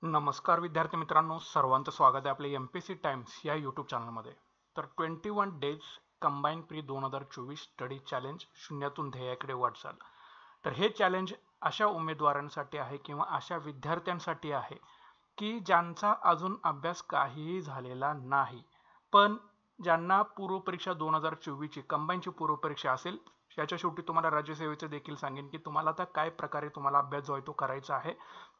नमस्कार विद्यार्थी मित्रांनो, सर्वांचं स्वागत आहे आपल्या एमपीसी टाइम्स या यूट्यूब चॅनलमध्ये. तर 21 days combine pre 2024 study challenge शून्यातून ध्येयाकडे वाटचाल. तर हे चॅलेंज अशा उमेदवारांसाठी आहे किंवा अशा विद्यार्थ्यांसाठी आहे की ज्यांचा अजून अभ्यास काहीही झालेला नाही, पण ज्यांना पूर्वपरीक्षा 2024ची कंबाईनची पूर्वपरीक्षा असेल. याच्या शेवटी तुम्हाला राज्यसेवेचे देखील सांगेन की तुम्हाला आता काय प्रकारे तुम्हाला अभ्यास जो आहे तो करायचा आहे.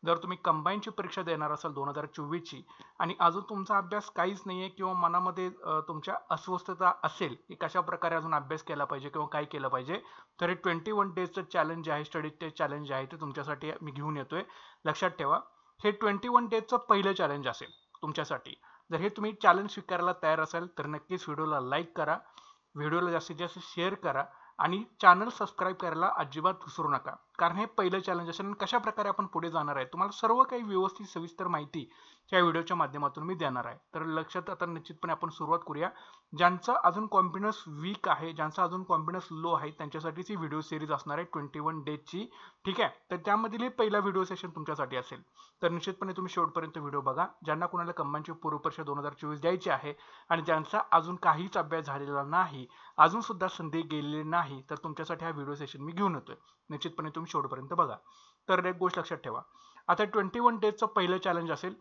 जर तुम्ही कंबाईनची परीक्षा देणार असाल 2024ची आणि अजून तुमचा अभ्यास काहीच नाहीये किंवा मनामध्ये तुमच्या अस्वस्थता असेल की कशा प्रकारे अजून अभ्यास केला पाहिजे किंवा काय केलं पाहिजे, तर हे 21 डेजचं चॅलेंज आहे, स्टडी टेस्ट चॅलेंज आहे, ते तुमच्यासाठी मी घेऊन येतोय. लक्षात ठेवा, हे 21 डेजचं पहिलं चॅलेंज असेल तुमच्यासाठी. जर हे तुम्ही चॅलेंज स्वीकारायला तयार असाल तर नक्कीच व्हिडिओला लाईक करा, व्हिडिओला जास्तीत जास्त शेअर करा आणि चॅनल सबस्क्राईब करायला अजिबात विसरू नका, कारण हे पहिलं चॅलेंज असेल. कशा प्रकारे आपण पुढे जाणार आहे तुम्हाला सर्व काही व्यवस्थित सविस्तर माहिती या व्हिडिओच्या माध्यमातून मी देणार आहे. तर लक्षात आता निश्चितपणे आपण सुरुवात करूया. ज्यांचा अजून कॉन्फिडन्स वीक आहे, ज्यांचा अजून कॉन्फिडन्स लो आहे, त्यांच्यासाठीच ही व्हिडिओ सिरीज असणार आहे 21 डेजची. ठीक आहे, तर त्यामधील हे पहिला व्हिडिओ सेशन तुमच्यासाठी असेल. तर निश्चितपणे तुम्ही शेवटपर्यंत व्हिडिओ बघा. ज्यांना कुणाला कंबाईनची पूर्वपरीक्षा 2024 द्यायची आहे आणि ज्यांचा अजून काहीच अभ्यास झालेला नाही, अजून सुद्धा संधी गेलेली नाही, तर तुमच्यासाठी हा व्हिडिओ सेशन मी घेऊन येतोय. निश्चितपणे तुम्ही शेवटपर्यंत बघा. तर एक गोष्ट लक्षात ठेवा, आता 21 डेजचं पहिलं चॅलेंज असेल.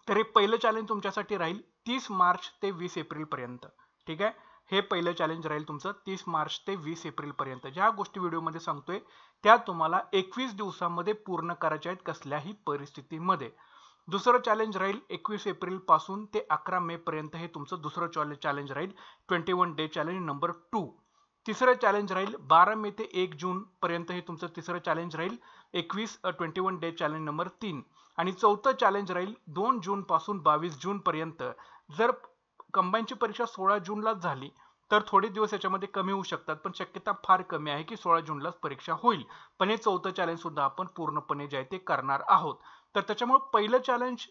तर हे पहिलं चॅलेंज तुमच्यासाठी राहील 30 मार्च ते 20 एप्रिल पर्यंत. ठीक आहे, हे पहिलं चॅलेंज राहील तुमचं 30 मार्च ते 20 एप्रिल पर्यंत. ज्या गोष्टी व्हिडिओमध्ये सांगतोय त्या तुम्हाला 21 दिवसांमध्ये पूर्ण करायच्या आहेत कसल्याही परिस्थितीमध्ये. दुसरं चॅलेंज राहील 21 एप्रिल पासून ते 11 मे पर्यंत, हे तुमचं दुसरं चॅलेंज राहील 21 डे चॅलेंज नंबर 2. तिसरं चॅलेंज राहील 12 मे ते 1 जून पर्यंत, हे तुमचं तिसरं चॅलेंज राहील 21 डे चॅलेंज नंबर 3. आणि चौथं चॅलेंज राहील 2 जून पासून 22 जून पर्यंत. जर कंबाईनची परीक्षा 16 जूनलाच झाली तर थोडे दिवस याच्यामध्ये कमी होऊ शकतात, पण शक्यता फार कमी आहे की 16 जूनलाच परीक्षा होईल. पण हे चौथं चॅलेंज सुद्धा आपण पूर्णपणे जे आहे ते करणार आहोत. तर त्याच्यामुळे पहिलं चॅलेंज,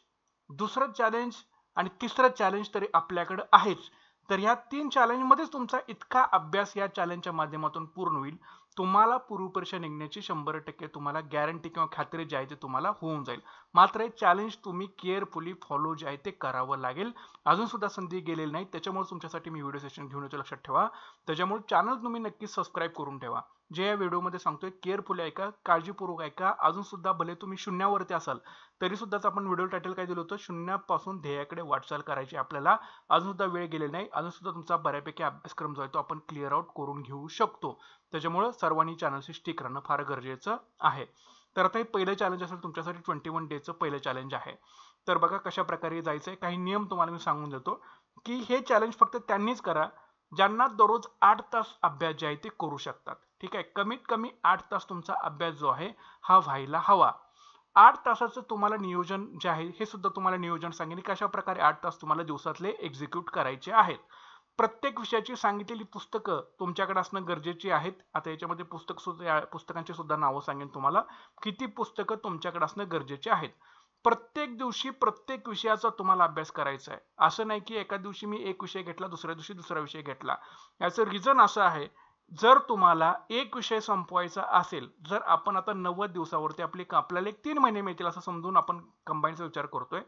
दुसरं चॅलेंज आणि तिसरं चॅलेंज तरी आपल्याकडे आहेच. तर ह्या 3 चॅलेंज मध्येच तुमचा इतका अभ्यास या चॅलेंजच्या माध्यमातून पूर्ण होईल. तुम्हाला पूर्वपरीक्षा निघण्याची 100% तुम्हाला गॅरंटी किंवा खात्री जी आहे ते तुम्हाला होऊन जाईल. मात्र हे चॅलेंज तुम्ही केअरफुली फॉलो जे आहे ते करावं लागेल. अजून सुद्धा संधी गेलेली नाही, त्याच्यामुळे तुमच्यासाठी मी व्हिडिओ सेशन घेऊन येतो. लक्षात ठेवा, त्याच्यामुळे चॅनल तुम्ही नक्कीच सबस्क्राईब करून ठेवा. जे या व्हिडिओमध्ये सांगतोय केअरफुली ऐका, काळजीपूर्वक ऐका. अजून सुद्धा भले तुम्ही शून्यावरती असाल तरी सुद्धाच आपण व्हिडिओ टायटल काय दिलं होतं, शून्यापासून ध्येयाकडे वाटचाल करायची आपल्याला. अजून सुद्धा वेळ गेलेला नाही, अजून सुद्धा तुमचा बऱ्यापैकी अभ्यासक्रम जो आहे तो आपण क्लिअर आउट करून घेऊ शकतो. त्याच्यामुळे सर्वांनी चॅनलशी स्टिक राहणं फार गरजेचं आहे. तर आता हे पहिलं चॅलेंज असेल तुमच्यासाठी 21 डेजचं पहिलं चॅलेंज आहे. तर बघा कशा प्रकारे जायचंय. काही नियम तुम्हाला मी सांगून देतो की हे चॅलेंज फक्त त्यांनीच करा ज्यांना दररोज 8 तास अभ्यास जे आहे ते करू शकतात. ठीक आहे, कमीत कमी 8 तास तुमचा अभ्यास जो आहे हा व्हायला हवा. 8 तासाचं तुम्हाला नियोजन जे आहे हे सुद्धा तुम्हाला नियोजन सांगेन कशा प्रकारे 8 तास तुम्हाला दिवसातले एक्झिक्यूट करायचे आहेत. प्रत्येक विषयाची सांगितलेली पुस्तकं तुमच्याकडे असणं गरजेची आहेत. आता याच्यामध्ये पुस्तकांची सुद्धा नावं सांगेन तुम्हाला, किती पुस्तकं तुमच्याकडे असणं गरजेचे आहेत. प्रत्येक दिवशी प्रत्येक विषयाचा तुम्हाला अभ्यास करायचा आहे. असं नाही की एका दिवशी मी एक विषय घेतला, दुसऱ्या दिवशी दुसरा विषय घेतला. याचं रिझन असं आहे, जर तुम्हाला एक विषय संपवायचा असेल, जर आपण आता 90 दिवसावरती आपल्याला एक 3 महिने मिळतील असं समजून आपण कंबाईनचा विचार करतोय,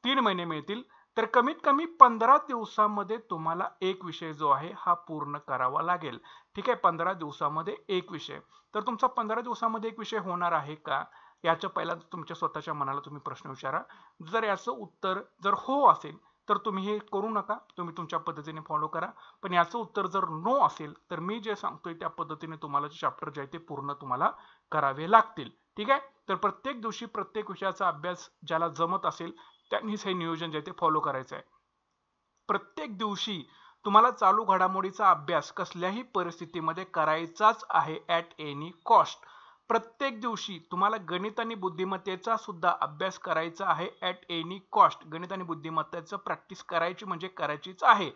3 महिने मिळतील, तर कमीत कमी 15 दिवसामध्ये तुम्हाला एक विषय जो आहे हा पूर्ण करावा लागेल. ठीक आहे, 15 दिवसामध्ये एक विषय. तर तुमचा 15 दिवसामध्ये एक विषय होणार आहे का, याच्या पहिला तुमच्या स्वतःच्या मनाला तुम्ही प्रश्न विचारा. जर याचं उत्तर जर हो असेल तर तुम्ही हे करू नका, तुम्ही तुमच्या पद्धतीने फॉलो करा. पण याचं उत्तर जर नो असेल तर मी जे सांगतोय त्या पद्धतीने तुम्हाला चॅप्टर जे आहे ते पूर्ण तुम्हाला करावे लागतील. ठीक आहे, तर प्रत्येक दिवशी प्रत्येक विषयाचा अभ्यास ज्याला जमत असेल त्यांनीच हे नियोजन जे आहे ते फॉलो करायचं आहे. प्रत्येक दिवशी तुम्हाला चालू घडामोडीचा अभ्यास कसल्याही परिस्थितीमध्ये करायचाच आहे, ॲट एनी कॉस्ट. प्रत्येक दिवशी तुम्हाला गणित आणि बुद्धिमत्तेचा सुद्धा अभ्यास करायचा आहे, ॲट एनी कॉस्ट. गणित आणि बुद्धिमत्तेचं प्रॅक्टिस करायची म्हणजे करायचीच आहे.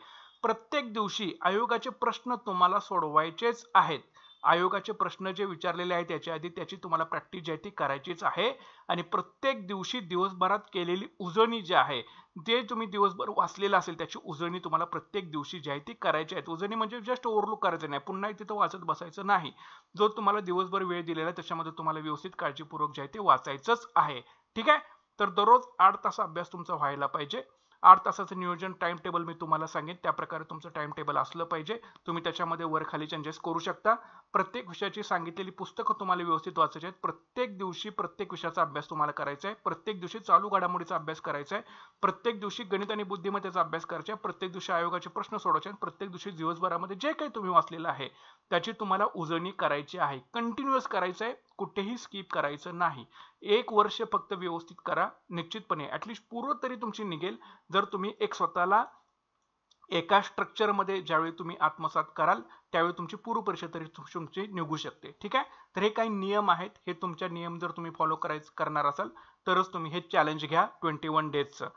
प्रत्येक दिवशी आयोगाचे प्रश्न तुम्हाला सोडवायचेच आहेत. आयोगाचे प्रश्न जे विचारलेले आहेत त्याच्या आधी त्याची तुम्हाला प्रॅक्टिस जी आहे ती करायचीच आहे. आणि प्रत्येक दिवशी दिवसभरात केलेली उजळणी जी आहे, जे तुम्ही दिवसभर वाचलेलं असेल त्याची उजळणी तुम्हाला प्रत्येक दिवशी जी आहे ती करायची आहे. उजळणी म्हणजे जस्ट ओव्हरलुक करायचं नाही, पुन्हा तिथं वाचत बसायचं नाही. जो तुम्हाला दिवसभर वेळ दिलेला आहे त्याच्यामध्ये तुम्हाला व्यवस्थित काळजीपूर्वक जे आहे ते वाचायचंच आहे. ठीक आहे, तर दररोज 8 तास अभ्यास तुमचा व्हायला पाहिजे. 8 तासाचं नियोजन टाइम टेबल मी तुम्हाला सांगेन, त्या प्रकारे तुमचं टाइम टेबल असलं पाहिजे. तुम्ही त्याच्यामध्ये वर खाली चेंजेस करू शकता. प्रत्येक विषयाची सांगितलेली पुस्तकं तुम्हाला व्यवस्थित वाचायची आहेत. प्रत्येक दिवशी प्रत्येक विषयाचा अभ्यास तुम्हाला करायचा आहे. प्रत्येक दिवशी चालू घडामोडीचा अभ्यास करायचा आहे. प्रत्येक दिवशी गणित आणि बुद्धिमत्तेचा अभ्यास करायचा आहे. प्रत्येक दिवशी आयोगाचे प्रश्न सोडवायचे आहेत. प्रत्येक दिवशी दिवसभरामध्ये जे काही तुम्ही वाचलेलं आहे त्याची तुम्हाला उजळणी करायची आहे. कंटिन्युअस करायचं आहे, कुठेही स्किप करायचं नाही. 1 वर्ष फक्त व्यवस्थित करा. निश्चितपणे ऍटलिस्ट पूर्व तरी तुमची निघेल जर तुम्ही एक स्वतःला एका स्ट्रक्चर मध्ये ज्यावेळी तुम्ही आत्मसात कराल त्यावेळी तुमची पूर्व परीक्षा तरी तुमची निघू शकते. ठीक आहे. तर हे काही नियम आहेत. हे तुमच्या नियम जर तुम्ही फॉलो करणार असाल तरच तुम्ही हे चॅलेंज घ्या 21 डेजचं.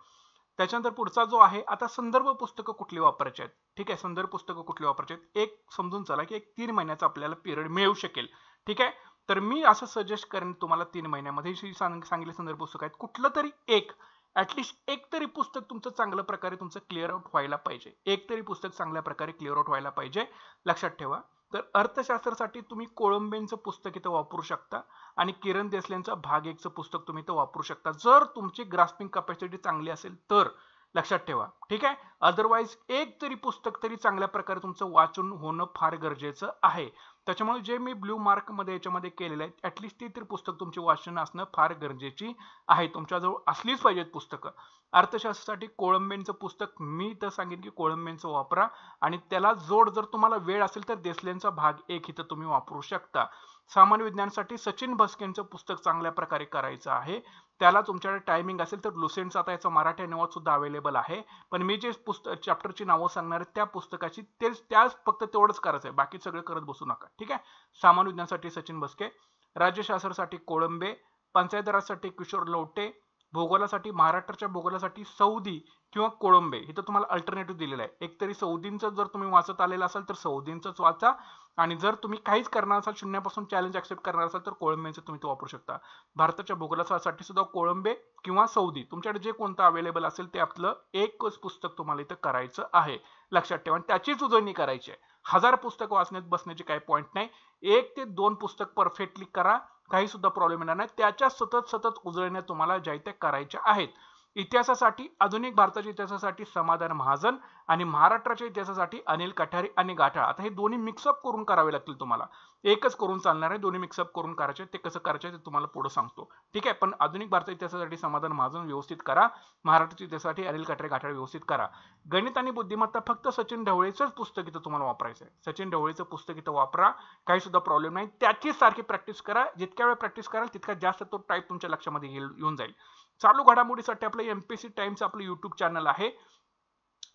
त्याच्यानंतर पुढचा जो आहे, आता संदर्भ पुस्तकं कुठली वापरायची आहेत. ठीक आहे. संदर्भ पुस्तकं कुठली वापरायची आहेत, एक समजून चला की एक 3 महिन्याचा आपल्याला पिरियड मिळू शकेल. ठीक आहे. तर मी असं सजेस्ट करेन तुम्हाला 3 महिन्यामध्ये सांगितले संदर्भ पुस्तक आहेत, कुठलं तरी एक ऍटलिस्ट एक तरी पुस्तक तुमचं चांगल्या प्रकारे तुमचं क्लिअर आउट व्हायला पाहिजे. एक तरी पुस्तक चांगल्या प्रकारे क्लिअर आउट व्हायला पाहिजे. लक्षात ठेवा. तर अर्थशास्त्रासाठी तुम्ही कोळंबेंचं पुस्तक इथं वापरू शकता आणि किरण देसलेंचं भाग 1चं पुस्तक तुम्ही इथं वापरू शकता जर तुमची ग्रास्पिंग कॅपॅसिटी चांगली असेल तर. लक्षात ठेवा. ठीक आहे. अदरवाईज एक तरी पुस्तक तरी चांगल्या प्रकारे तुमचं वाचून होणं फार गरजेचं आहे. त्याच्यामुळे जे मी ब्लू मार्क मध्ये याच्यामध्ये केलेलं आहे ऍटलिस्ट ती तरी पुस्तक तुमची वाचन असणं फार गरजेची आहे. तुमच्याजवळ असलीच पाहिजेत पुस्तकं. अर्थशास्त्रासाठी कोळंबेंचं पुस्तक मी तर सांगेन की कोळंबेंचं वापरा आणि त्याला जोड जर तुम्हाला वेळ असेल तर देसलेंचा भाग 1 इथं तुम्ही वापरू शकता. सामान्य विज्ञानासाठी सचिन भस्केंचं पुस्तक चांगल्या प्रकारे करायचं आहे. त्याला तुमच्याकडे टायमिंग असेल तर लुसेंटचा आता याचा मराठी अनुवाद सुद्धा अवेलेबल आहे. पण मी जे चॅप्टरची नावं सांगणार आहे त्या पुस्तकाची त्याच फक्त तेवढंच करायचं आहे, बाकी सगळं करत बसू नका. ठीक आहे. सामान्य विज्ञानासाठी सचिन भस्के, राज्यशास्त्रासाठी कोळंबे, पंचायत राजसाठी किशोर लवटे, भूगोलासाठी महाराष्ट्राच्या भूगोलासाठी सौदी किंवा कोळंबे. इथं तुम्हाला अल्टरनेटिव्ह दिलेलं आहे. एकतरी सौदींचं जर तुम्ही वाचत आलेलं असाल तर सौदींचंच वाचा आणि जर तुम्ही काहीच करणार असाल, शून्यापासून चॅलेंज ऍक्सेप्ट करणार असाल तर कोळंबेंचं तुम्ही तो वापरू शकता. भारताच्या भूगोलासाठी सुद्धा कोळंबे किंवा सौदी तुमच्याकडे जे कोणतं अवेलेबल असेल ते आपलं एकच पुस्तक तुम्हाला इथं करायचं आहे. लक्षात ठेवा. आणि त्याचीच उजळणी करायची आहे. 1000 पुस्तकं वाचण्यात बसण्याची काही पॉईंट नाही. 1 ते 2 पुस्तक परफेक्टली करा, काही सुद्धा प्रॉब्लेम येणार नाही. त्याच्या सतत उजळण्या तुम्हाला ज्या त्या करायच्या आहेत. इतिहासासाठी आधुनिक भारताच्या इतिहासासाठी समाधान महाजन आणि महाराष्ट्राच्या इतिहासासाठी अनिल कठारे आणि गाठाळ. आता हे दोन्ही मिक्सअप करून करावे लागतील तुम्हाला. एकच करून चालणार आहे, दोन्ही मिक्सअप करून करायचे. ते कसं करायचे ते तुम्हाला पुढे सांगतो. ठीक आहे. पण आधुनिक भारताच्या इतिहासासाठी समाधान महाजन व्यवस्थित करा, महाराष्ट्राच्या इतिहासासाठी अनिल कठारे गाठाळ व्यवस्थित करा. गणित आणि बुद्धिमत्ता फक्त सचिन ढवळेचंच पुस्तक इथं तुम्हाला वापरायचं आहे. सचिन ढवळेचं पुस्तक इथं वापरा, काही सुद्धा प्रॉब्लेम नाही. त्याचीच सारखी प्रॅक्टिस करा. जितक्या वेळ प्रॅक्टिस कराल तितका जास्त तो टाईप तुमच्या लक्षामध्ये येऊन जाईल. चालू घडामोडीसाठी आपलं एमपीएससी टाइम्स आपलं युट्यूब चॅनल आहे.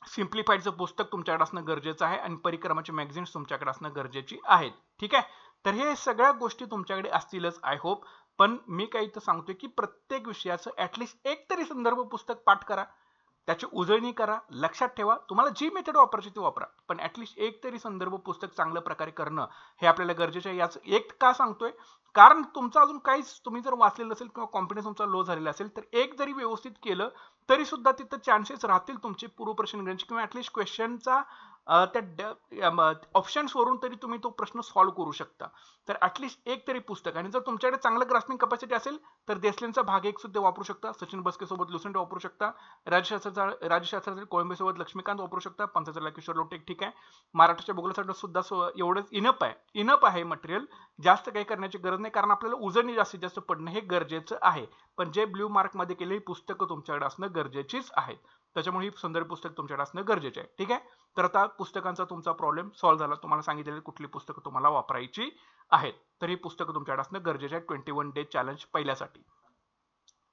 सिम्प्लिफाईडचं पुस्तक तुमच्याकडे असणं गरजेचं आहे आणि परिक्रमाची मॅगझिन्स तुमच्याकडे असणं गरजेची आहेत. ठीक आहे. तर हे सगळ्या गोष्टी तुमच्याकडे असतीलच आय होप. पण मी काही इथं सांगतोय की प्रत्येक विषयाचं ऍटलिस्ट एक तरी संदर्भ पुस्तक पाठ करा, त्याची उजळणी करा. लक्षात ठेवा, तुम्हाला जी मेथड वापरायची ती वापरा, पण ऍटलिस्ट एक तरी संदर्भ पुस्तक चांगल्या प्रकारे करणं हे आपल्याला गरजेचं आहे. याचं एक का सांगतोय, कारण तुमचं अजून काहीच तुम्ही जर वाचलेलं असेल किंवा कॉन्फिडन्स तुमचा लो झालेला असेल तर एक जरी व्यवस्थित केलं तरी सुद्धा तिथं चान्सेस राहतील तुमचे पूर्व प्रश्न निघण्याचे किंवा ऍटलिस्ट क्वेश्चनचा त्या ऑप्शन्स वरून तरी तुम्ही तो प्रश्न सॉल्व्ह करू शकता. तर ऍटलिस्ट एक तरी पुस्तक, आणि जर तुमच्याकडे चांगलं ग्रास्पिंग कॅपॅसिटी असेल तर देसलेंचा भाग 1 सुद्धा वापरू शकता, सचिन भस्के सोबत लुसेंट वापरू शकता, राज्यशास्त्रातील कोळंबे सोबत लक्ष्मीकांत वापरू शकता, पंचायत किशोर लोटे. ठीक आहे. महाराष्ट्राच्या भूगोलासाठी सुद्धा एवढंच इनप आहे मटेरियल. जास्त काही करण्याची गरज नाही, कारण आपल्याला उजळणी जास्तीत जास्त पडणं हे गरजेचं आहे. पण जे ब्ल्यू मार्क मध्ये केलेली पुस्तकं तुमच्याकडे असणं गरजेचीच आहेत. त्याच्यामुळे ही संदर्भ पुस्तक तुमच्याकडे असणं गरजेचे आहे. ठीक आहे. तर आता पुस्तकांचा तुमचा प्रॉब्लेम सॉल्व्ह झाला. तुम्हाला सांगितलेली कुठली पुस्तकं तुम्हाला वापरायची आहेत, तर ही पुस्तकं तुमच्याकडे असणं गरजेचं आहे 21 डे चॅलेंज पहिल्यासाठी.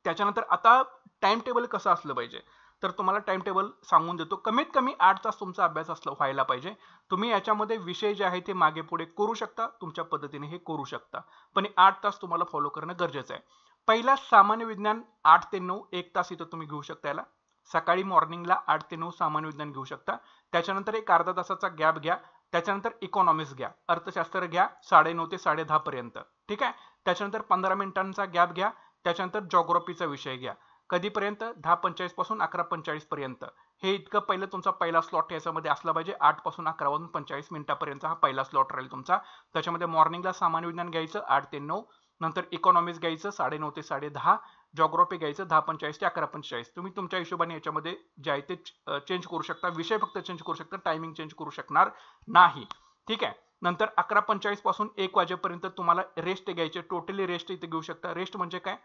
त्याच्यानंतर आता टाइम टेबल कसं असलं पाहिजे, तर तुम्हाला टाइम टेबल सांगून देतो. कमीत कमी 8 तास तुमचा अभ्यास व्हायला पाहिजे. तुम्ही याच्यामध्ये विषय जे आहे ते मागे पुढे करू शकता, तुमच्या पद्धतीने हे करू शकता, पण 8 तास तुम्हाला फॉलो करणं गरजेचं आहे. पहिला सामान्य विज्ञान 8 ते 9 1 तास इथं तुम्ही घेऊ शकता. याला सकाळी मॉर्निंगला 8 ते 9 सामान्य विज्ञान घेऊ शकता. त्याच्यानंतर एक अर्धा तासाचा गॅप घ्या. त्याच्यानंतर इकॉनॉमिक्स घ्या, अर्थशास्त्र घ्या 9:30 ते 10:30 पर्यंत. ठीक आहे. त्याच्यानंतर 15 मिनिटांचा गॅप घ्या. त्याच्यानंतर जॉग्राफीचा विषय घ्या. कधीपर्यंत 10:45 पासून 11:45 पर्यंत. हे इतकं पहिलं तुमचा पहिला स्लॉट याच्यामध्ये असला पाहिजे. 8 पासून 11 वाजून 45 मिनिटापर्यंत हा पहिला स्लॉट राहील तुमचा. त्याच्यामध्ये मॉर्निंगला सामान्य विज्ञान घ्यायचं 8 ते 9, नंतर इकॉनॉमिक्स घ्यायचं 9:30 ते 10:30, जॉग्राफी घ्यायचं 10:45 ते 11:45. तुम्ही तुमच्या हिशोबाने याच्यामध्ये जे आहे ते चेंज करू शकता, विषय फक्त चेंज करू शकता, टायमिंग चेंज करू शकणार नाही. ठीक आहे. नंतर 11:45 पासून 1 वाजेपर्यंत तुम्हाला रेस्ट घ्यायचे, टोटली रेस्ट इथे घेऊ शकता. रेस्ट म्हणजे काय,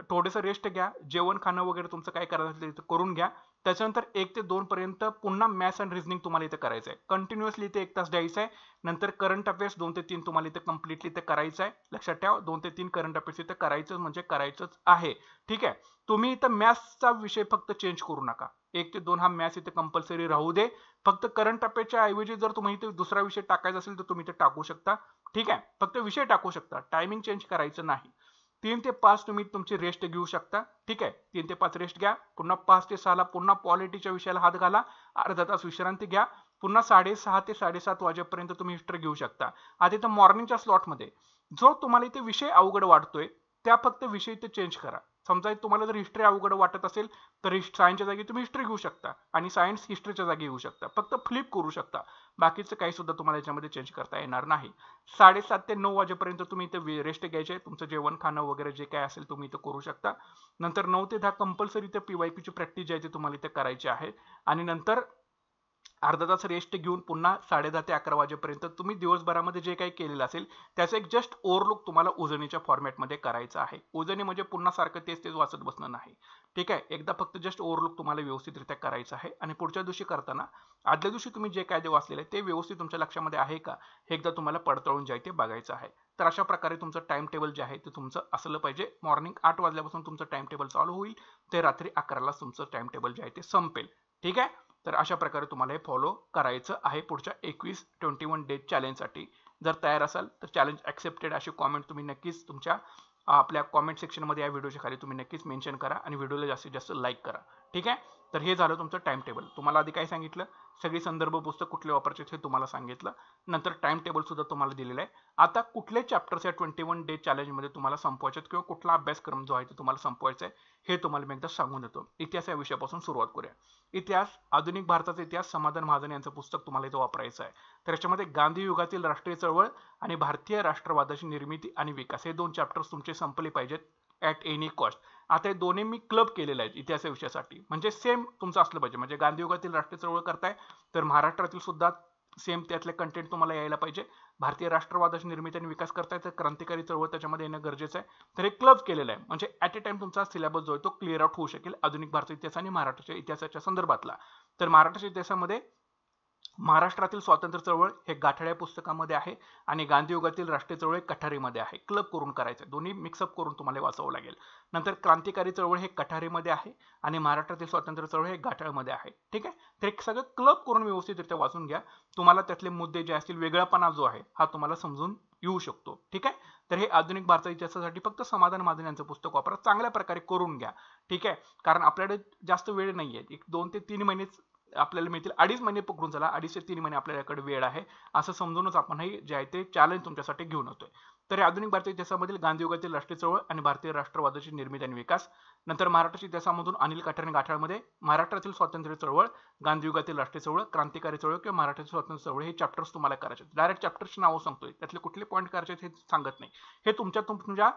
थोडंसं रेस्ट घ्या, जेवण खाणं वगैरे तुमचं काय करायचं ते करून घ्या. त्याच्यानंतर 1 ते 2 पर्यंत पुन्हा मॅथ्स अँड रिझनिंग तुम्हाला इथे करायचं आहे. कंटिन्युअसली इथे 1 तास द्यायचा आहे. नंतर करंट अफेअर्स 2 ते 3 तुम्हाला इथे कम्प्लिटली इथे करायचं आहे. लक्षात ठेवा, 2 ते 3 करंट अफेअर्स इथे करायचं म्हणजे करायचंच आहे. ठीक आहे. तुम्ही इथं मॅथ्सचा विषय फक्त चेंज करू नका. 1 ते 2 हा मॅथ्स इथे कंपल्सरी राहू दे. फक्त करंट अफेअर्सच्या ऐवजी जर तुम्ही इथे दुसरा विषय टाकायचा असेल तर तुम्ही इथे टाकू शकता. ठीक आहे. फक्त विषय टाकू शकता, टायमिंग चेंज करायचं नाही. 3 ते 5 तुम्ही तुमची रेस्ट घेऊ शकता. ठीक आहे. 3 ते 5 रेस्ट घ्या. पुन्हा 5 ते 6 ला पुन्हा पॉलिटीच्या विषयाला हात घाला, अर्धा तास विश्रांती घ्या. पुन्हा 6:30 ते 7:30 वाजेपर्यंत तुम्ही हिस्ट्री घेऊ शकता. आता इथं मॉर्निंगच्या स्लॉटमध्ये जो तुम्हाला इथे विषय अवघड वाटतोय त्या फक्त विषय इथे चेंज करा. समजा तुम्हाला जर हिस्ट्री अवघड वाटत असेल तर सायन्सच्या जागी तुम्ही हिस्ट्री घेऊ शकता आणि सायन्स हिस्ट्रीच्या जागी घेऊ शकता. फक्त फ्लिप करू शकता. बाकीचं काही सुद्धा तुम्हाला याच्यामध्ये चेंज करता येणार नाही. 7:30 ते 9 वाजेपर्यंत तुम्ही इथे रेस्ट घ्यायचे. तुमचं जेवण खाणं वगैरे जे काय असेल तुम्ही इथं करू शकता. नंतर 9 ते 10 कंपल्सरी इथे PYQ ची प्रॅक्टिस जी आहे ती तुम्हाला इथे करायची आहे. आणि नंतर अर्धा तास रेस्ट घेऊन पुन्हा 10:30 ते 11 वाजेपर्यंत तुम्ही दिवसभरामध्ये जे काही केलेलं असेल त्याचं एक जस्ट ओव्हरलुक तुम्हाला उजनीच्या फॉर्मॅटमध्ये करायचं आहे. उजनी म्हणजे पुन्हा सारखं तेच वाचत बसणं नाही. ठीक आहे. एकदा फक्त जस्ट ओव्हरलुक तुम्हाला व्यवस्थितरित्या करायचं आहे. आणि पुढच्या दिवशी करताना आदल्या दिवशी तुम्ही जे काय वाचलेलं आहे ते व्यवस्थित तुमच्या लक्षामध्ये आहे का हे एकदा तुम्हाला पडताळून जे आहे ते बघायचं आहे. तर अशा प्रकारे तुमचं टाइम टेबल जे आहे ते तुमचं असलं पाहिजे. मॉर्निंग 8 वाजल्यापासून तुमचं टाइम टेबल चालू होईल, ते रात्री 11 ला तुमचं टाइम टेबल जे आहे ते संपेल. ठीक आहे. तर अशा प्रकारे तुम्हाला हे फॉलो करायचं आहे पुढच्या 21 डेज चॅलेंजसाठी. जर तयार असाल तर चॅलेंज ॲक्सेप्टेड अशी कॉमेंट तुम्ही नक्कीच तुमच्या आपल्या कॉमेंट सेक्शनमध्ये या व्हिडिओच्या खाली तुम्ही नक्कीच मेन्शन करा आणि व्हिडिओला जास्तीत जास्त लाईक करा. ठीक आहे. तर हे झालं तुमचं टाइम टेबल. तुम्हाला आधी काय सांगितलं, सगळी संदर्भ पुस्तक कुठले वापरायचे हे तुम्हाला सांगितलं. नंतर टाइम टेबल सुद्धा तुम्हाला दिलेलं आहे. आता कुठले चॅप्टर्स या 21 डेज चॅलेंजमध्ये तुम्हाला संपवायचे किंवा कुठला अभ्यासक्रम जो आहे तो तुम्हाला संपवायचा आहे हे तुम्हाला मी एकदा सांगून देतो. इतिहास या विषयापासून सुरुवात करूया. इतिहास, आधुनिक भारताचा इतिहास, समाधान महाजन यांचं पुस्तक तुम्हाला इथं वापरायचं आहे. तर याच्यामध्ये गांधी युगातील राष्ट्रीय चळवळ आणि भारतीय राष्ट्रवादाची निर्मिती आणि विकास हे 2 चॅप्टर्स तुमचे संपले पाहिजेत ॲट एनी कॉस्ट. आता हे दोन्ही मी क्लब केलेले आहेत इतिहास विषयासाठी, म्हणजे सेम तुमचं असलं पाहिजे. म्हणजे गांधी युगातील राष्ट्रीय चळवळ करताय तर महाराष्ट्रातील सुद्धा सेम त्यातले कंटेंट तुम्हाला यायला पाहिजे. भारतीय राष्ट्रवादाची निर्मिती आणि विकास करताय तर क्रांतिकारी चळवळ त्याच्यामध्ये येणं गरजेचं आहे. तर हे क्लब केलेलं आहे म्हणजे ॲट ए टाइम तुमचा सिलेबस जो आहे तो क्लिअर आउट होऊ शकेल आधुनिक भारतीय इतिहास आणि महाराष्ट्राच्या इतिहासाच्या संदर्भातला. तर महाराष्ट्राच्या इतिहासामध्ये महाराष्ट्रातील स्वातंत्र्य चळवळ हे गाठाड्या पुस्तकामध्ये आहे आणि गांधी युगातील राष्ट्रीय चळवळ कठारीमध्ये आहे. क्लब करून करायचं, दोन्ही मिक्सअप करून तुम्हाला वाचावं लागेल. नंतर क्रांतिकारी चळवळ हे कठारीमध्ये आहे आणि महाराष्ट्रातील स्वातंत्र्य चळवळ हे गाठाळमध्ये आहे. ठीक आहे. तर एक सगळं क्लब करून व्यवस्थितरित्या वाचून घ्या. तुम्हाला त्यातले मुद्दे जे असतील, वेगळापणा जो आहे हा तुम्हाला समजून येऊ शकतो. ठीक आहे. तर हे आधुनिक भारताच्या इतिहासासाठी फक्त समाधान महाजन यांचं पुस्तक वापरा, चांगल्या प्रकारे करून घ्या. ठीक आहे. कारण आपल्याकडे जास्त वेळ नाही आहे, 2 ते 3 महिनेच आपल्याला मिळतील. 2.5 महिने पकडून चला, 2.5 ते 3 महिने आपल्याकडे वेळ आहे असं समजूनच आपण हे जे आहे ते चॅलेंज तुमच्यासाठी घेऊन येतोय. तर आधुनिक भारतीय इतिहासामधील गांधी युगातील राष्ट्रीय चळवळ आणि भारतीय राष्ट्रवादाची निर्मिती आणि विकास. नंतर महाराष्ट्राच्या इतिहासामधून अनिल काठारे गाठाळमध्ये महाराष्ट्रातील स्वातंत्र्य चळवळ, गांधी युगातील राष्ट्रीय चळवळ, क्रांतिकारी चळवळ किंवा महाराष्ट्रातील स्वातंत्र्य चळवळ हे चॅप्टर्स तुम्हाला करायचे. डायरेक्ट चॅप्टरची नावं सांगतोय, त्यातले कुठले पॉईंट करायचे हे सांगत नाही. हे तुमच्या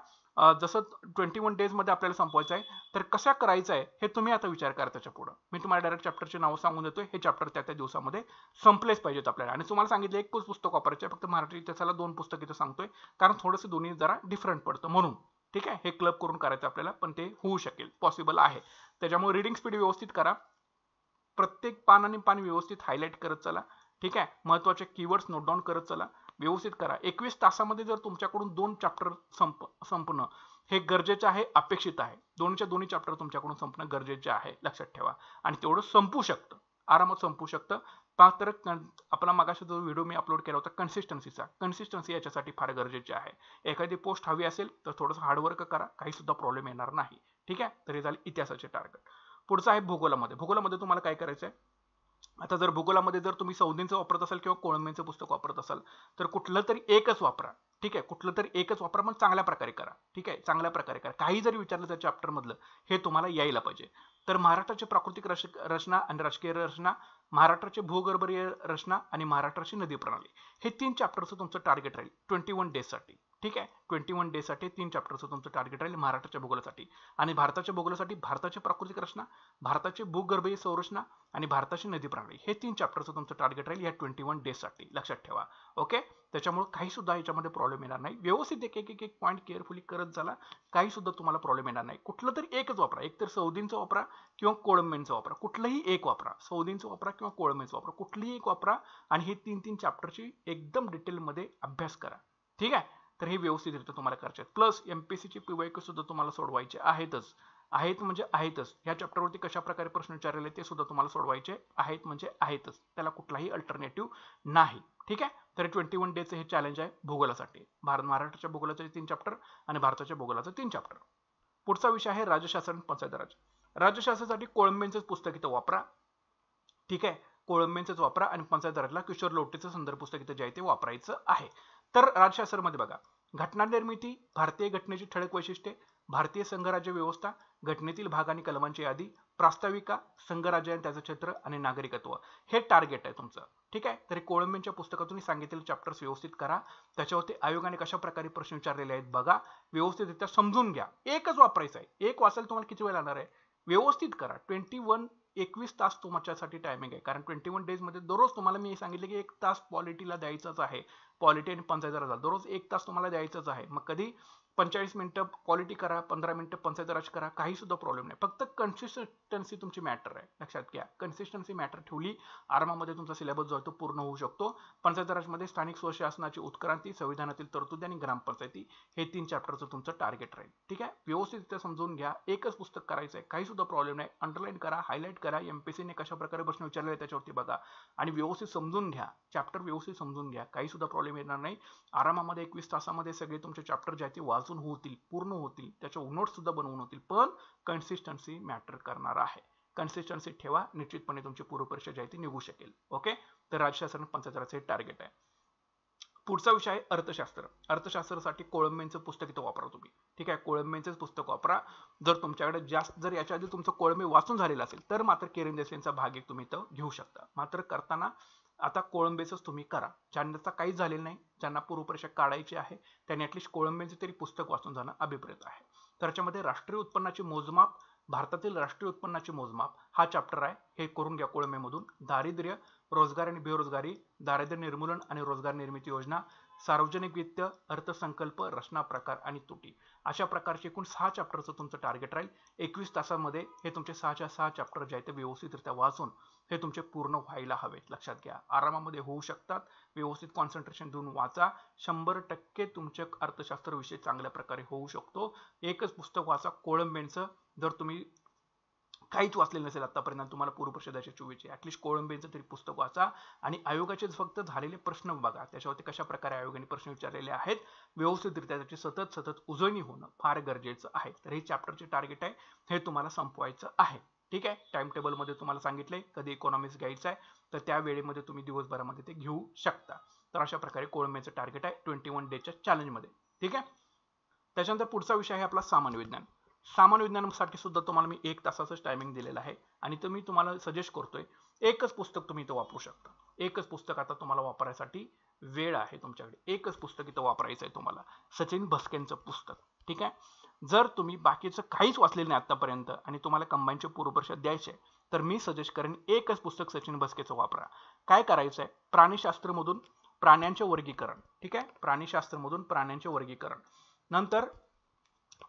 जसं 21 डेज मध्ये आपल्याला संपवायचं आहे तर कशा करायचं आहे हे तुम्ही आता विचार करा. त्याच्या पुढे मी तुम्हाला डायरेक्ट चॅप्टरची नावं सांगून देतोय. हे चॅप्टर त्या दिवसामध्ये संपलेच पाहिजेत आपल्याला. आणि तुम्हाला सांगितलं एक पुस्तक वापरायचं आहे, फक्त मराठी इतिहासाला 2 पुस्तक इथं सांगतोय कारण थोडंसं दोन्ही जरा डिफरंट पडतं म्हणून. ठीक आहे. हे क्लब करून करायचं आपल्याला, पण ते होऊ शकेल, पॉसिबल आहे. त्याच्यामुळे रीडिंग स्पीड व्यवस्थित करा, प्रत्येक पान आणि पान व्यवस्थित हायलाइट करत चला. ठीक आहे. महत्त्वाचे कीवर्ड्स नोट डाऊन करत चला, व्यवस्थित करा. 21 तासामध्ये जर तुमच्याकडून 2 चॅप्टर संपणं हे गरजेचं आहे, अपेक्षित आहे. दोन्ही चॅप्टर तुमच्याकडून संपणं गरजेचे आहे, लक्षात ठेवा. आणि तेवढं संपू शकतं, आरामात संपू शकतं. तर आपला मागाशी जो व्हिडिओ मी अपलोड केला होता कन्सिस्टन्सी याच्यासाठी फार गरजेची आहे. एखादी पोस्ट हवी असेल तर थोडंसं हार्डवर्क करा, काही सुद्धा प्रॉब्लेम येणार नाही. ठीक आहे. तर हे झाले इतिहासाचे टार्गेट. पुढचं आहे भूगोलामध्ये तुम्हाला काय करायचं आहे. आता जर भूगोलामध्ये जर तुम्ही सौदींचं वापरत असाल किंवा कोळंबेंचं पुस्तक वापरत असाल तर कुठलं तरी एकच वापरा. ठीक आहे. कुठलं तरी एकच वापरा, पण चांगल्या प्रकारे करा. ठीक आहे. चांगल्या प्रकारे करा. काही जरी विचारलं त्या चॅप्टर मधलं हे तुम्हाला यायला पाहिजे. तर महाराष्ट्राची प्राकृतिक रचना आणि राजकीय रचना, महाराष्ट्राची भूगर्भीय रचना आणि महाराष्ट्राची नदी प्रणाली हे 3 चॅप्टरचं तुमचं टार्गेट राहील 21 डेजसाठी. ठीक आहे. 21 डे साठी 3 चॅप्टरचं तुमचं टार्गेट राहील महाराष्ट्राच्या भूगोलासाठी. आणि भारताच्या भूगोलासाठी भारताची प्राकृतिक रचना, भारताची भूगर्भीय संरचना आणि भारताची नदी प्रणाली हे 3 चॅप्टरचं तुमचं टार्गेट राहील या 21 डेज साठी. लक्षात ठेवा. ओके. त्याच्यामुळे काही सुद्धा याच्यामध्ये प्रॉब्लेम येणार नाही. व्यवस्थित एक एक एक पॉईंट केअरफुली करत झाला, काही सुद्धा तुम्हाला प्रॉब्लेम येणार नाही. कुठलं तरी एकच वापरा, एक तर सौदींचं वापरा किंवा कोळंबेंचं वापरा, कुठलंही एक वापरा. सौदींचं वापरा किंवा कोळंबेंचं वापरा, कुठलीही एक वापरा आणि हे 3 चॅप्टरची एकदम डिटेलमध्ये अभ्यास करा. ठीक आहे. तर हे व्यवस्थितरित्या तुम्हाला करायचे आहेत. प्लस एमपीएससीची पीवायक्यू सुद्धा तुम्हाला सोडवायचे आहेतच. आहेत म्हणजे आहेतच. या चॅप्टरवरती कशा प्रकारे प्रश्न विचारलेले ते सुद्धा तुम्हाला सोडवायचे आहेत म्हणजे आहेतच. त्याला कुठलाही अल्टरनेटिव्ह नाही. ठीक आहे. तर 21 डेचं हे चॅलेंज आहे भूगोलासाठी. महाराष्ट्राच्या भूगोलाचे 3 चॅप्टर आणि भारताच्या भूगोलाचे 3 चॅप्टर. पुढचा विषय आहे राज्यशासन पंचायत राज. राज्यशासनासाठी कोळंबेंचंच पुस्तक इथं वापरा. ठीक आहे. कोळंबेंचंच वापरा आणि पंचायत राजला किशोर लोटेचं संदर्भ पुस्तक इथं जे आहे ते वापरायचं आहे. तर राज्यशास्त्रामध्ये बघा, घटना निर्मिती, भारतीय घटनेची ठळक वैशिष्ट्ये, भारतीय संघराज्य व्यवस्था, घटनेतील भाग आणि कलमांची यादी, प्रास्ताविका, संघराज्य आणि त्याचं क्षेत्र आणि नागरिकत्व हे टार्गेट आहे तुमचं. ठीक आहे. तर कोळंबेंच्या पुस्तकातून सांगितलेले चॅप्टर्स व्यवस्थित करा. त्याच्यावरती आयोगाने कशा प्रकारे प्रश्न विचारलेले आहेत बघा, व्यवस्थितरित्या समजून घ्या. एकच वापरायचं आहे. एक वाचायला तुम्हाला किती वेळ लागणार आहे? व्यवस्थित करा. 21 तास तुमच्यासाठी टायमिंग आहे. कारण 21 डेज मध्ये दररोज तुम्हाला मी सांगितलं की 1 तास पॉलिटीला द्यायचंच आहे. पॉलिटी आणि पंचायत राज दररोज 1 तास तुम्हाला द्यायचंच आहे. मग कधी 45 मिनिटं पॉलिटी करा, 15 मिनिटं पंचायत राज करा, काही सुद्धा प्रॉब्लेम नाही. फक्त कन्सिस्टन्सी तुमची मॅटर आहे. लक्षात घ्या. कन्सिस्टन्सी मॅटर ठेवली, आरामामध्ये तुमचा सिलेबस जो आहे तो पूर्ण होऊ शकतो. पंचायत राजमध्ये स्थानिक स्वशासनाची उत्क्रांती, संविधानातील तरतुदी आणि ग्रामपंचायती हे 3 चॅप्टरचं तुमचं टार्गेट राहील. ठीक आहे. व्यवस्थित समजून घ्या. एकच पुस्तक करायचं आहे. काही सुद्धा प्रॉब्लेम नाही. अंडरलाईन करा, हायलाईट करा. एमपीएससीने कशा प्रकारे प्रश्न विचारले त्याच्यावरती बघा आणि व्यवस्थित समजून घ्या. चॅप्टर व्यवस्थित समजून घ्या. काही सुद्धा प्रॉब्लेम येणार नाही. आरामामध्ये 21 तासामध्ये सगळे तुमचे चॅप्टर जे आहे ते वाचून होतील, पूर्ण होतील, त्याच्या नोट्स सुद्धा बनवून होतील. पण कन्सिस्टन्सी मॅटर करणार आहे. कन्सिस्टन्सी ठेवा, निश्चितपणे तुमची पूर्व परीक्षा जी आहे ती निघू शकेल. ओके. तर राज्यशासन पंचायत राजचं हे टार्गेट आहे. पुढचा विषय आहे अर्थशास्त्र. अर्थशास्त्रासाठी कोळंबेंचं पुस्तक इथं वापरा तुम्ही. ठीक आहे. कोळंबेंचंच पुस्तक वापरा. जर तुमच्याकडे जास्त जर याच्या आधी तुमचं कोळंबे वाचून झालेलं असेल तर मात्र केरन देसाईंचा भाग एक तुम्ही इथं घेऊ शकता. मात्र करताना आता कोळंबेचंच तुम्ही करा. ज्यांचा काहीच झालेलं नाही, ज्यांना पूर्व परीक्षा काढायची आहे त्यांनी ऍटलिस्ट कोळंबेंचे तरी पुस्तक वाचून जाणं अभिप्रेत आहे. तर याच्यामध्ये राष्ट्रीय उत्पन्नाचे मोजमाप, भारतातील राष्ट्रीय उत्पन्नाचे मोजमाप हा चॅप्टर आहे. हे करून घ्या कोळंबेमधून. दारिद्र्य, रोजगार आणि बेरोजगारी, दारिद्र्य निर्मूलन आणि रोजगार निर्मिती योजना, सार्वजनिक वित्त, अर्थसंकल्प, रचना प्रकार आणि त्रुटी अशा प्रकारचे एकूण 6 चॅप्टरचं तुमचं टार्गेट राहील. 21 तासामध्ये हे तुमचे 6 चॅप्टर जे आहेत ते व्यवस्थितरित्या वाचून हे तुमचे पूर्ण व्हायला हवेत. लक्षात घ्या. आरामामध्ये होऊ शकतात. व्यवस्थित कॉन्सन्ट्रेशन देऊन वाचा. 100% तुमचे अर्थशास्त्र विषय चांगल्या प्रकारे होऊ शकतो. एकच पुस्तक वाचा कोळंबेंचं. जर तुम्ही काहीच वाचलेलं नसेल आतापर्यंत, तुम्हाला पूर्व परीक्षा द्यायची 24 ऍटलिस्ट कोळंबेंचं तरी पुस्तक वाचा आणि आयोगाचे फक्त झालेले प्रश्न बघा. त्याच्यावरती कशा प्रकारे आयोगाने प्रश्न विचारलेले आहेत व्यवस्थितरित्या त्याची सतत उजळणी होणं फार गरजेचं आहे. तर हे चॅप्टरचे टार्गेट आहे, हे तुम्हाला संपवायचं आहे. ठीक आहे. टाइम टेबल मध्ये तुम्हाला सांगितलंय कधी इकॉनॉमिक्स घ्यायचं आहे तर त्या वेळेमध्ये तुम्ही दिवसभरामध्ये ते घेऊ शकता. तर अशा प्रकारे कोळंबेचं टार्गेट आहे 21 डेच्या चॅलेंज मध्ये. ठीक आहे. त्याच्यानंतर पुढचा विषय आहे आपला सामान्य विज्ञान. सामान्य विज्ञानासाठी सुद्धा तुम्हाला मी 1 तासाचंच टायमिंग दिलेलं आहे आणि तर मी तुम्हाला सजेस्ट करतोय एकच पुस्तक तुम्ही इथं वापरू शकता. एकच पुस्तक आता तुम्हाला वापरायसाठी वेळ आहे तुमच्याकडे. एकच पुस्तक इथं वापरायचं आहे तुम्हाला, सचिन भस्केंचं पुस्तक. ठीक आहे. जर तुम्ही बाकीचं काहीच वाचलेलं नाही आतापर्यंत आणि तुम्हाला कंबाईनचे पूर्व परीक्षा द्यायचे तर मी सजेस्ट करेन एकच पुस्तक सचिन भस्केचं वापरा. काय करायचं आहे, प्राणीशास्त्रमधून प्राण्यांचे वर्गीकरण. ठीक आहे. प्राणीशास्त्रमधून प्राण्यांचे वर्गीकरण, नंतर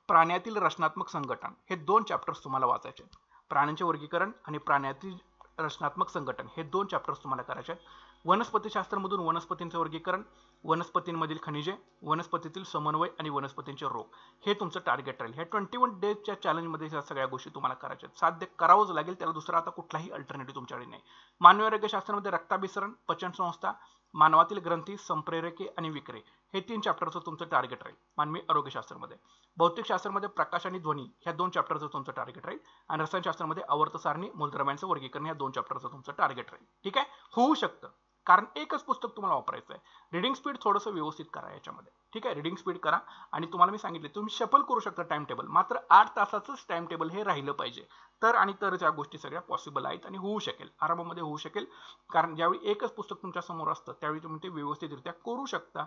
प्राण्यातील रचनात्मक संघटन हे 2 चॅप्टर्स तुम्हाला वाचायचे आहेत. प्राण्यांचे वर्गीकरण आणि प्राण्यातील रचनात्मक संघटन हे 2 चॅप्टर्स तुम्हाला करायचे आहेत. वनस्पतीशास्त्रमधून वनस्पतींचे वर्गीकरण, वनस्पतींमधील खनिजे, वनस्पतीतील समन्वय आणि वनस्पतींचे रोग हे तुमचं टार्गेट राहील. ह्या 21 डेजच्या चॅलेंजमध्ये ह्या सगळ्या गोष्टी तुम्हाला करायच्या आहेत. साध्य करावंच लागेल, त्याला दुसरा आता कुठलाही अल्टरनेटिव्ह तुमच्याकडे नाही. मानवी आरोग्यशास्त्रामध्ये रक्ताभिसरण, पचनसंस्था, मानवातील ग्रंथी, संप्रेरके आणि विक्रे हे 3 चॅप्टरचं तुमचं टार्गेट राहील मानवी आरोग्यशास्त्रामध्ये. भौतिकशास्त्रामध्ये प्रकाश आणि ध्वनी ह्या 2 चॅप्टरचं तुमचं टार्गेट राहील आणि रसायनशास्त्रामध्ये आवर्त सारणी, मूलद्रव्यांचं वर्गीकरण ह्या 2 चॅप्टरचं तुमचं टार्गेट राहील. ठीक आहे. होऊ शकतं कारण एकच पुस्तक तुम्हाला वापरायचं आहे. रिडिंग स्पीड थोडंसं व्यवस्थित करा याच्यामध्ये. ठीक आहे. रिडिंग स्पीड करा आणि तुम्हाला मी सांगितले तुम्ही शफल करू शकता टाइम टेबल, मात्र 8 तासाचंच टाइम टेबल हे राहिलं पाहिजे. तर त्या गोष्टी सगळ्या पॉसिबल आहेत आणि होऊ शकेल, आरामामध्ये होऊ शकेल. कारण ज्यावेळी एकच पुस्तक तुमच्या समोर असतं त्यावेळी तुम्ही ते व्यवस्थितरित्या करू शकता.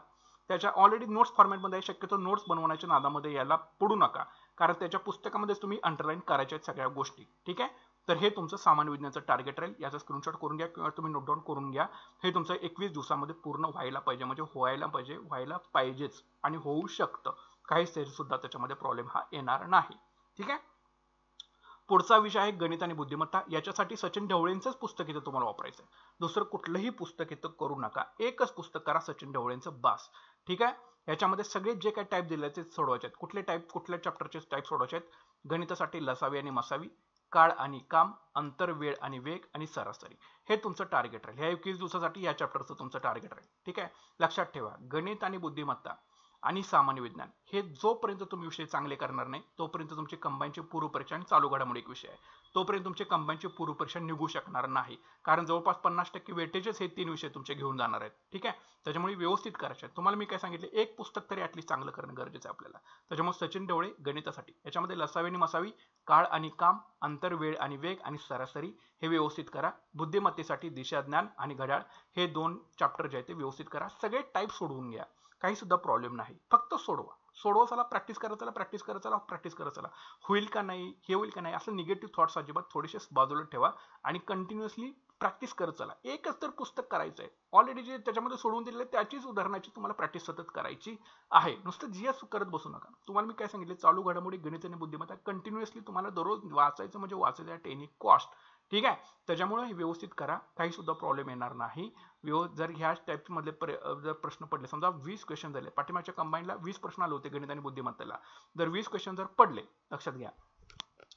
त्याच्या ऑलरेडी नोट्स फॉर्मॅटमध्ये आहे, शक्यतो नोट्स बनवण्याच्या नादामध्ये याला पडू नका, कारण त्याच्या पुस्तकामध्येच तुम्ही अंडरलाईन करायच्या आहेत सगळ्या गोष्टी. ठीक आहे, तर हे तुमचं सामान्य विज्ञानाचं टार्गेट राहील. याचा स्क्रीनशॉट करून घ्या किंवा तुम्ही नोट डाऊन करून घ्या. हे तुमचं 21 दिवसामध्ये पूर्ण व्हायला पाहिजे, म्हणजे व्हायला पाहिजेच आणि होऊ शकतं. काही स्टेज सुद्धा त्याच्यामध्ये प्रॉब्लेम हा येणार नाही. ठीक आहे, पुढचा विषय आहे गणित आणि बुद्धिमत्ता. याच्यासाठी सचिन ढवळेंचंच पुस्तक इथं तुम्हाला वापरायचं आहे. दुसरं कुठलंही पुस्तक इथं करू नका, एकच पुस्तक करा सचिन ढवळेंचं बास. ठीक आहे, याच्यामध्ये सगळे जे काही टाईप दिले ते सोडवायचे आहेत. कुठल्या चॅप्टरचे टाईप सोडवायचे आहेत? गणितासाठी लसावी आणि मसावी, काळ आणि काम, अंतर, वेळ आणि वेग आणि सरासरी. हे तुमचं टार्गेट राहील. ह्या 21 दिवसासाठी या चॅप्टरचं तुमचं टार्गेट राहील. ठीक आहे, लक्षात ठेवा, गणित आणि बुद्धिमत्ता आणि सामान्य विज्ञान हे जोपर्यंत तुम्ही विषय चांगले करणार नाही तोपर्यंत तुमची कंबाईनची पूर्वपरीक्षा आणि चालू घडामोडी एक विषय आहे, तोपर्यंत तुमची कंबाईनची पूर्वपरीक्षा निघू शकणार नाही, कारण जवळपास 50% वेटेजेस हे 3 विषय तुमचे घेऊन जाणार आहेत. ठीक आहे, त्याच्यामुळे व्यवस्थित करायचे आहे. तुम्हाला मी काय सांगितले, एक पुस्तक तरी ऍटलीस्ट चांगलं करणं गरजेचं आहे आपल्याला. त्याच्यामुळे सचिन ढवळे गणितासाठी, याच्यामध्ये लसावी आणि मसावी, काळ आणि काम, अंतर, वेळ आणि वेग आणि सरासरी हे व्यवस्थित करा. बुद्धिमत्तेसाठी दिशा, ज्ञान आणि घड्याळ हे 2 चॅप्टर जे आहेत ते व्यवस्थित करा. सगळे टाईप सोडवून घ्या, काही सुद्धा प्रॉब्लेम नाही, फक्त सोडवा चला, प्रॅक्टिस करत चला. होईल का नाही, हे होईल का नाही, असं निगेटिव्ह थॉट्स अजिबात थोडेसे बाजूला ठेवा आणि कंटिन्युअसली प्रॅक्टिस करत चला. एकच तर पुस्तक करायचं आहे, ऑलरेडी जे त्याच्यामध्ये सोडवून दिलेलं त्याचीच उदाहरणाची तुम्हाला प्रॅक्टिस सतत करायची आहे. नुसतं जीएस करत बसू नका. तुम्हाला मी काय सांगितले, चालू घडामोडी, गणित आणि बुद्धिमत्ता कंटिन्युअसली तुम्हाला दररोज वाचायचं, म्हणजे वाचायचं ॲट एनी कॉस्ट. ठीक आहे, त्याच्यामुळे हे व्यवस्थित करा, काही सुद्धा प्रॉब्लेम येणार नाही. जर ह्या टाईप मधले जर प्रश्न पडले, समजा 20 क्वेश्चन झाले, पाठीमागच्या कंबाईनला 20 प्रश्न आले होते गणित आणि बुद्धिमत्तेला, जर 20 क्वेश्चन जर पडले, लक्षात घ्या,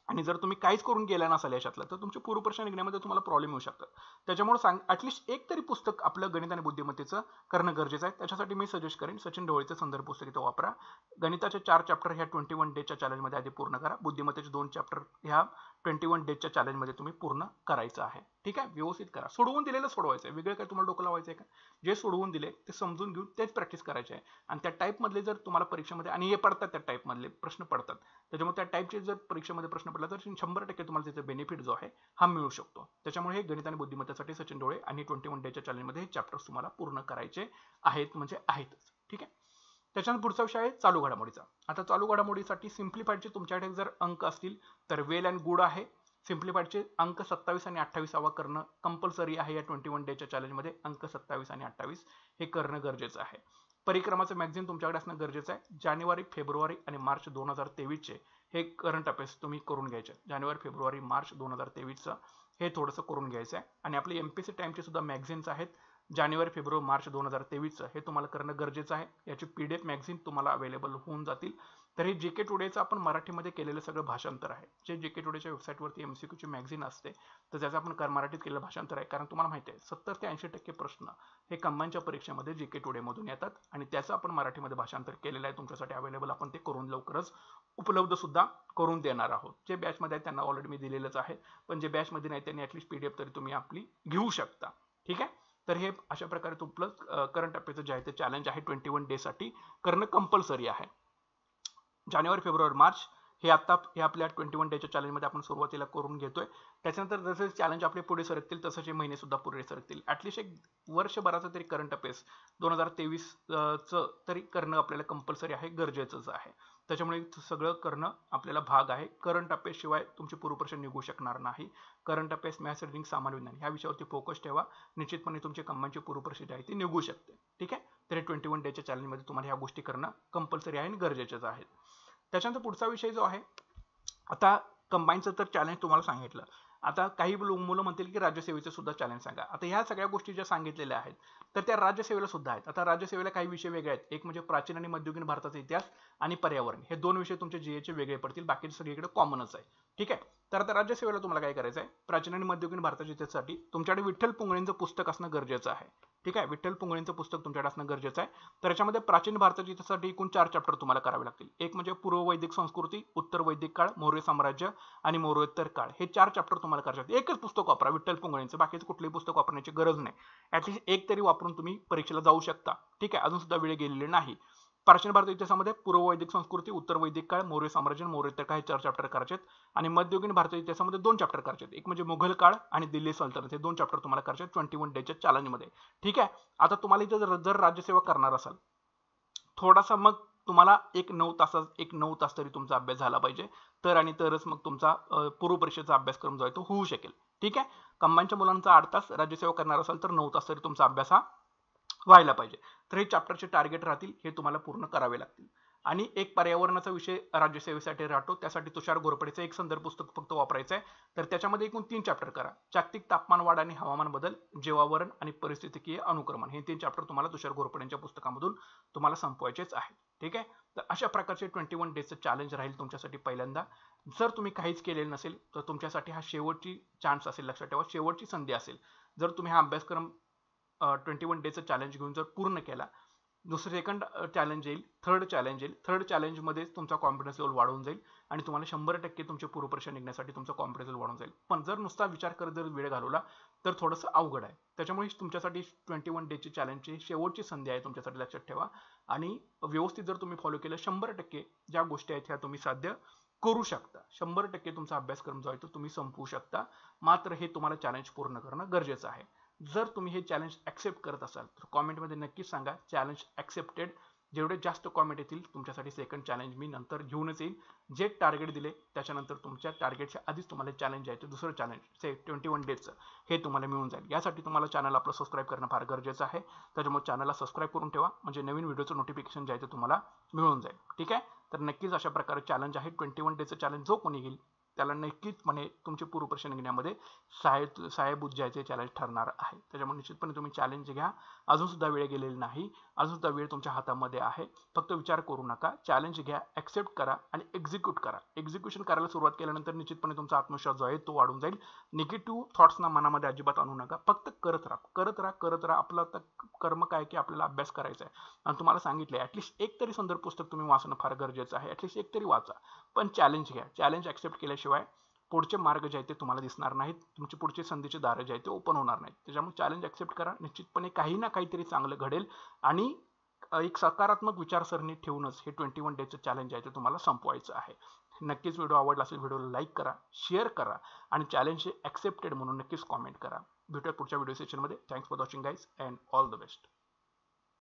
आणि जर तुम्ही काहीच करून गेला नसाल याच्यातलं, तर तुमची पूर्वपरीक्षा निघण्यामध्ये तुम्हाला प्रॉब्लेम येऊ शकतात. त्याच्यामुळे ऍटलीस्ट एक तरी पुस्तक आपलं गणित आणि बुद्धिमत्तेचं करणं गरजेचं आहे. त्याच्यासाठी मी सजेस्ट करेन सचिन ढवळेचं संदर्भ पुस्तक इथं वापरा. गणिताचे 4 चॅप्टर ह्या 21 डेजच्या चॅलेंजमध्ये आधी पूर्ण करा. बुद्धिमत्तेचे 2 चॅप्टर ह्या 21 डेजच्या चॅलेंजमध्ये तुम्ही पूर्ण करायचं आहे. ठीक आहे, व्यवस्थित करा. सोडवून दिलेलं सोडवायचं आहे, वेगळं काय तुम्हाला डोकं लावायचं आहे का? जे सोडवून दिले ते समजून घेऊन तेच प्रॅक्टिस करायचे आहे. आणि त्या टाईपमधले जर तुम्हाला परीक्षेमध्ये, आणि हे पडतात, त्या टाईपमधले प्रश्न पडतात, त्याच्यामुळे त्या टाईपचे जर परीक्षेमध्ये प्रश्न पडला तर 100% तुम्हाला त्याचा बेनिफिट जो आहे हा मिळू शकतो. त्याच्यामुळे हे गणित आणि बुद्धिमत्तेसाठी सचिन ढवळे आणि 21 डेजच्या चॅलेंजमध्ये हे चॅप्टर्स तुम्हाला पूर्ण करायचे आहेत, म्हणजे आहेतच. ठीक आहे, त्याच्यानंतर पुढचा विषय आहे चालू घडामोडीचा. आता चालू घडामोडीसाठी सिम्प्लिफाईडचे तुमच्याकडे जर अंक असतील तर वेल अँड गुड आहे. सिम्प्लिफाईडचे अंक 27 आणि 28 करणं कंपल्सरी आहे. या 21 डेजच्या चॅलेंजमध्ये अंक 27 आणि 28 हे करणं गरजेचं आहे. परिक्रमाचं मॅगझिन तुमच्याकडे असणं गरजेचं आहे. जानेवारी, फेब्रुवारी आणि मार्च 2023चे हे करंट अफेअर्स तुम्ही करून घ्यायचे. जानेवारी, फेब्रुवारी, मार्च 2023चं हे थोडंसं करून घ्यायचं आहे. आणि आपले एमपीसी टाइमचे सुद्धा मॅगझिन्स आहेत, जानेवारी, फेब्रुवारी, मार्च 2023चं हे तुम्हाला करणं गरजेचं आहे. याची PDF मॅगझिन तुम्हाला अवेलेबल होऊन जातील. तर हे JK टुडेचं आपण मराठीमध्ये केलेलं सगळं भाषांतर आहे. जे JK टुडेच्या वेबसाईटवरती MCQची मॅगझिन असते, तर त्याचं आपण मराठीत केलेलं भाषांतर आहे. कारण तुम्हाला माहिती आहे 70 ते 80% प्रश्न हे कंबाईनच्या परीक्षेमध्ये JK टुडेमधून येतात, आणि त्याचं आपण मराठीमध्ये भाषांतर केलेलं आहे तुमच्यासाठी अवेलेबल. आपण ते करून लवकरच उपलब्ध सुद्धा करून देणार आहोत. जे बॅचमध्ये आहेत त्यांना ऑलरेडी मी दिलेलंच आहे, पण जे बॅचमध्ये नाही त्यांनी ॲटलीस्ट PDF तरी तुम्ही आपली घेऊ शकता. ठीक आहे, तर हे अशा प्रकारे तुमचं करंट अफेअरचं जे आहे ते चॅलेंज आहे 21 डेजसाठी करणं कंपल्सरी आहे. जानेवारी, फेब्रुवारी, मार्च हे आपल्या 21 डेजच्या चॅलेंजमध्ये आपण सुरुवातीला करून घेतोय. त्याच्यानंतर जसे चॅलेंज आपले पुढे सरकतील तसंच महिने सुद्धा पुढे सरकतील. ॲटलीस्ट एक वर्षभराचं तरी करंट अफेअर्स 2023चं तरी करणं आपल्याला कंपल्सरी आहे, गरजेचंच आहे. त्याच्यामुळे सगळं करणं आपल्याला भाग आहे. करंट अफेअर्स शिवाय तुमची पूर्वपरीक्षा निघू शकणार नाही. करंट अफेअर्स, मॅथ्स, रिजनिंग, सामान्य विज्ञान ह्या विषयावरती फोकस ठेवा. निश्चितपणे तुमची कंबाईनची पूर्वपरीक्षा जी आहे ती निघू शकते. ठीक आहे, तर 21 डेजच्या चॅलेंजमध्ये तुम्हाला ह्या गोष्टी करणं कंपल्सरी आहे आणि गरजेचंच आहे. त्याच्यानंतर पुढचा विषय जो आहे, आता कंबाईनचं तर चॅलेंज तुम्हाला सांगितलं. आता काही मुलं म्हणतील की राज्यसेवेचे सुद्धा चॅलेंज सांगा. आता ह्या सगळ्या गोष्टी ज्या सांगितलेल्या आहेत तर त्या राज्यसेवेला सुद्धा आहेत. आता राज्यसेवेला काही विषय वेगळे आहेत. एक म्हणजे प्राचीन आणि मध्ययुगीन भारताचा इतिहास आणि पर्यावरण, हे 2 विषय तुमचे GAचे वेगळे पडतील, बाकीचे सगळीकडे कॉमनच आहे. ठीक आहे, तर आता राज्यसेवेला तुम्हाला काय करायचं आहे, प्राचीन आणि मध्ययुगीन भारताच्या इतिहासासाठी तुमच्याकडे विठ्ठल पुंगळेंचं पुस्तक असणं गरजेचं आहे. ठीक आहे, विठ्ठल पुंगळेंचं पुस्तक तुमच्याकडे असणं गरजेचं आहे. तर याच्यामध्ये प्राचीन भारताच्या इतिहासासाठी एकूण 4 चॅप्टर तुम्हाला करावे लागतील. एक म्हणजे पूर्व वैदिक संस्कृती, उत्तर वैदिक काळ, मौर्य साम्राज्य आणि मौर्योत्तर काळ, हे 4 चॅप्टर तुम्हाला करायचे आहेत. एकच पुस्तक वापरा विठ्ठल पुंगळेंचं, बाकीचं कुठलंही पुस्तक वापरण्याची गरज नाही. ऍटलीस्ट एक तरी वापरून तुम्ही परीक्षेला जाऊ शकता. ठीक आहे, अजून सुद्धा वेळ गेलेले नाही. प्राचीन भारत इतिहासामध्ये पूर्व वैदिक संस्कृती, उत्तर वैदिक काळ, मौर्य साम्राज्य, मौर्योत्तर काळ हे 4 चॅप्टर करायचे आहेत. आणि मध्ययुगीन भारताच्या इतिहासामध्ये 2 चॅप्टर करायचे आहेत. एक म्हणजे मुघल काळ आणि दिल्ली सल्तनत, हे 2 चॅप्टर तुम्हाला करायचे आहेत 21 डेजच्या चॅलेंजमध्ये. ठीक आहे, आता तुम्हाला इथे जर राज्यसेवा करणार असाल थोडासा मग तुम्हाला एक 9 तास तरी तुमचा अभ्यास झाला पाहिजे, तर आणि तरच मग तुमचा पूर्व परीक्षेचा अभ्यासक्रम जो आहे तो होऊ शकेल. ठीक आहे. कंबाईनच्या मुलांचा 8 तास, राज्यसेवा करणार असाल तर 9 तास तरी तुमचा अभ्यास हा व्हायला पाहिजे. तर हे चॅप्टरचे टार्गेट राहतील, हे तुम्हाला पूर्ण करावे लागतील. आणि एक पर्यावरणाचा विषय राज्यसेवेसाठी राहतो, त्यासाठी तुषार घोरपडेचं एक संदर्भ पुस्तक फक्त वापरायचं आहे. तर त्याच्यामध्ये एकूण 3 चॅप्टर करा. जागतिक तापमान वाढ आणि हवामान बदल, जीवावरण आणि परिस्थितिकीय अनुक्रमण, हे 3 चॅप्टर तुम्हाला तुषार घोरपडेंच्या पुस्तकामधून तुम्हाला संपवायचेच आहे. ठीक आहे. तर अशा प्रकारचे 21 डेजचं चॅलेंज राहील तुमच्यासाठी पहिल्यांदा. जर तुम्ही काहीच केलेलं नसेल तर तुमच्यासाठी हा शेवटची चान्स असेल, लक्षात ठेवा, शेवटची संधी असेल. जर तुम्ही हा अभ्यासक्रम 21 डेजचं चॅलेंज घेऊन जर पूर्ण केला, सेकंड चॅलेंज येईल, थर्ड चॅलेंज येईल. थर्ड चॅलेंजमध्येच तुमचा कॉन्फिडन्स लेवल वाढून जाईल आणि तुम्हाला 100% तुमचे पूर्व परीक्षा निघण्यासाठी तुमचा कॉन्फिडन्स लेवल वाढून जाईल. पण जर नुसता विचार करत जर वेळ घालवला तर थोडंसं अवघड आहे. त्याच्यामुळे तुमच्यासाठी 21 डेजची चॅलेंजची शेवटची संधी आहे तुमच्यासाठी, लक्षात ठेवा. आणि व्यवस्थित जर तुम्ही फॉलो केलं, 100% ज्या गोष्टी आहेत ह्या तुम्ही साध्य करू शकता. 100% तुमचा अभ्यासक्रम जो आहे तो तुम्ही संपवू शकता. मात्र हे तुम्हाला चॅलेंज पूर्ण करणं गरजेचं आहे. जर तुम्ही हे चॅलेंज ऍक्सेप्ट करत असाल तर कॉमेंटमध्ये नक्कीच सांगा चॅलेंज ऍक्सेप्टेड. जेवढे जास्त कॉमेंट येतील तुमच्यासाठी सेकंड चॅलेंज मी नंतर घेऊनच येईल. जे टार्गेट दिले त्याच्यानंतर तुमच्या टार्गेटच्या आधीच तुम्हाला चॅलेंज आहे ते दुसरं चॅलेंज 21 डेजचं हे तुम्हाला मिळून जाईल. यासाठी तुम्हाला चॅनल आपलं सबस्क्राईब करणं फार गरजेचं आहे. त्याच्यामुळे चॅनलला सबस्क्राईब करून ठेवा, म्हणजे नवीन व्हिडिओचं नोटिफिकेशन जे आहे ते तुम्हाला मिळून जाईल. ठीक आहे. तर नक्कीच अशा प्रकारे चॅलेंज आहे. 21 डेजचं चॅलेंज जो कोणी घेईल त्याला नक्कीच म्हणे तुमचे पूर्व परीक्षा निघण्यामध्ये सहाय्यभूत जे आहे ते चॅलेंज ठरणार आहे. त्याच्यामुळे निश्चितपणे तुम्ही चॅलेंज घ्या. अजून सुद्धा वेळ गेलेली नाही, अजून सुद्धा वेळ तुमच्या हातामध्ये आहे. फक्त विचार करू नका, चॅलेंज घ्या, ऍक्सेप्ट करा आणि एक्झिक्यूट करा. एक्झिक्युशन करायला सुरुवात केल्यानंतर निश्चितपणे तुमचा आत्मविश्वास जो आहे तो वाढून जाईल. निगेटिव्ह थॉट्सना मनामध्ये अजिबात आणू नका. फक्त करत राहा, करत राहा, करत राहा. आपलं आता कर्म काय की आपल्याला अभ्यास करायचा आहे. आणि तुम्हाला सांगितलंय ऍटलीस्ट एक तरी संदर्भ पुस्तक तुम्ही वाचणं फार गरजेचं आहे. ऍटलीस्ट एक तरी वाचा, पण चॅलेंज घ्या. चॅलेंज ऍक्सेप्ट केल्याशिवाय पुढचे मार्ग जे आहेत ते तुम्हाला दिसणार नाहीत. तुमची पुढचे संधीचे दार जे आहेत ते ओपन होणार नाहीत. त्याच्यामुळे चॅलेंज ऍक्सेप्ट करा. निश्चितपणे काही ना काहीतरी चांगलं घडेल आणि एक सकारात्मक विचारसरणी ठेवूनच हे 21 डेजचं चॅलेंज आहे ते तुम्हाला संपवायचं आहे. नक्कीच व्हिडिओ आवडला असेल व्हिडिओला लाईक करा, शेअर करा आणि चॅलेंज ऍक्सेप्टेड म्हणून नक्कीच कॉमेंट करा. भेटूया पुढच्या व्हिडिओ सेशनमध्ये. Thanks for watching guys and all the best.